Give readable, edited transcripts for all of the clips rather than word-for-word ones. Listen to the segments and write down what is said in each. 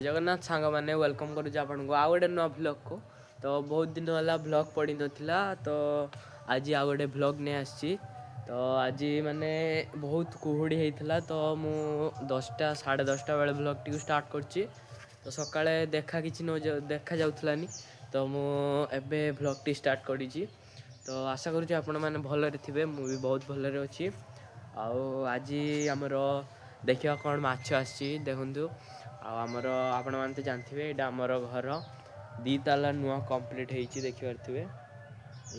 जगन्नाथ सांग मैंने वेलकम करुच्छे आपन को आउ गोटे नुआ ब्लॉग को। तो बहुत दिन वाला ब्लॉग पड़ी नथिला तो आज आउ गोटे ब्लॉग ने आसी। तो आज माने बहुत कुहुड़ी होता तो मु 10टा 10:30 बेले ब्लॉग टी स्टार्ट करची। तो सकाळे देखा किछि न देखा जाउथलानी तो मु एबे ब्लॉग टी स्टार्ट करिछि। तो आशा करूँ आपण मैंने भलरे थिबे मु भी बहुत भलरे अछि। आज आमर देखा कौन माछ आसी देखु आमर आपण मैंने तो जानते हैं यहाँ आमर घर 2 ताला नुआ कंप्लीट होती देखिए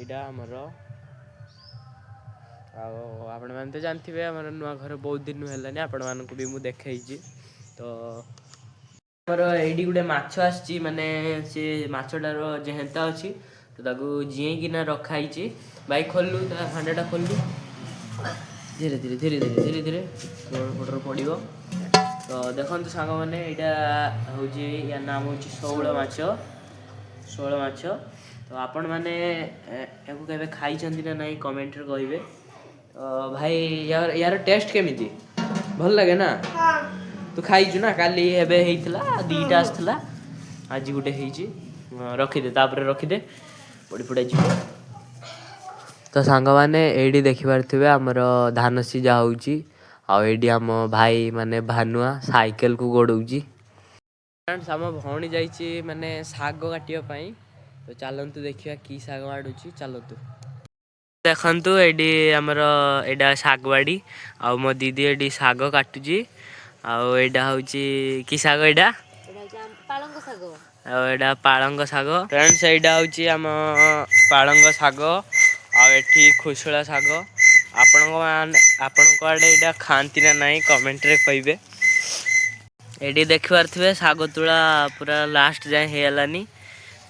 यहाँ आमर आपण मैंने तो जानते हैं आमर नुआ घर बहुत दिन है आपण मानक भी मुझे देखी। तो आमर ये गोटे माछ आसी माने सी माछटार जेहेता अच्छी तो ताकू जीकिना रखाई भाई खोलू हांडाटा खोलू धीरे धीरे धीरे धीरे धीरे धीरे फोटो पड़ो। तो देखो सांग मैंने यहाँ हूँ या नाम हूँ शौल माछ। तो आपण मैंने के खाई ना नहीं कमेंट रे कहिबे। तो भाई यार टेस्ट केमिति भल लगे ना? तू खाइछु ना काली हेबे हेइतला 2टा आसला आज गुटे हेइची रखी दे पड़ी पड़ा जी। तो सांग मैंने एडी देखि पारथिबे हमर धान सिजा होउची आ एडी हम भाई माने भानुआ साइकेल को गोड़ौची। फ्रेंड्स हम भौणी जाइची माने साग काटिया पई। तो चलंतु देखिया की साग आडुची चलंतु देखंतु एडी हमर एडा सागवाड़ी आ मो दीदी एडी साग काटुची आ एडा होउची की साग एडा पालंग साग आ एडा पालंग साग। फ्रेंड्स एडा होउची हम पालंग साग आ एठी खुसला साग। आपनको आडे एडा खांती ना नहीं कमेंट रे कहिबे। एडी देखबार थे साग तुला पूरा लास्ट जाए हेलानी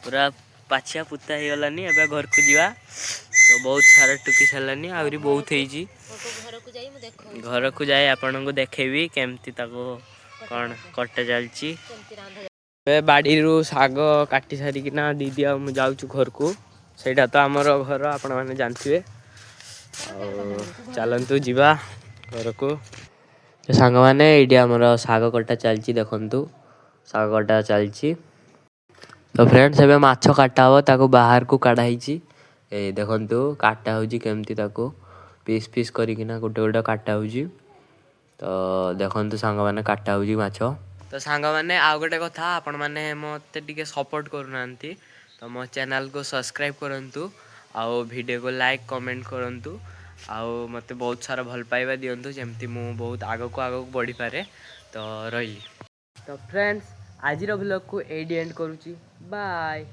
पूरा पाछिया पुता हो गलानी एबे घर को जीवा। तो बहुत सारा टुकी सारानी आहरी बहुत होईची घर को जाए आपन को देखेबी केमती ताको कौन कटे चलची। बाड़ी रु साग काटी सारी किना दीदी आ मु जाउछु घर को सेटा तो आमर घर आपण माने जानथिबे। चलंतु जीवा घर को। सांग मैंने ये आमर साग कटा चलची देखंतु साग कटा चलची। तो फ्रेंड्स एबे माछ काटा हो ताको बाहर को काढाईची ए देखंतु काटा होजी केमती ताको पीस पीस करिकिना गोटे गोटे काटा होजी। तो देखंतु सांग मैंने काटा होजी माछ। तो सांग मैंने आ गोटे कथा आपण माने मते टिके सपोर्ट करूनांती तो मो चैनल को सब्सक्राइब करंतु आ वीडियो को लाइक कमेंट करंतु आ मते बहुत सारा भल पाइबा दियंतु जेमती मु बहुत आगो को बढ़ी पारे। तो रही तो फ्रेंड्स आज व्लॉग को एडी एंड करूची बाय।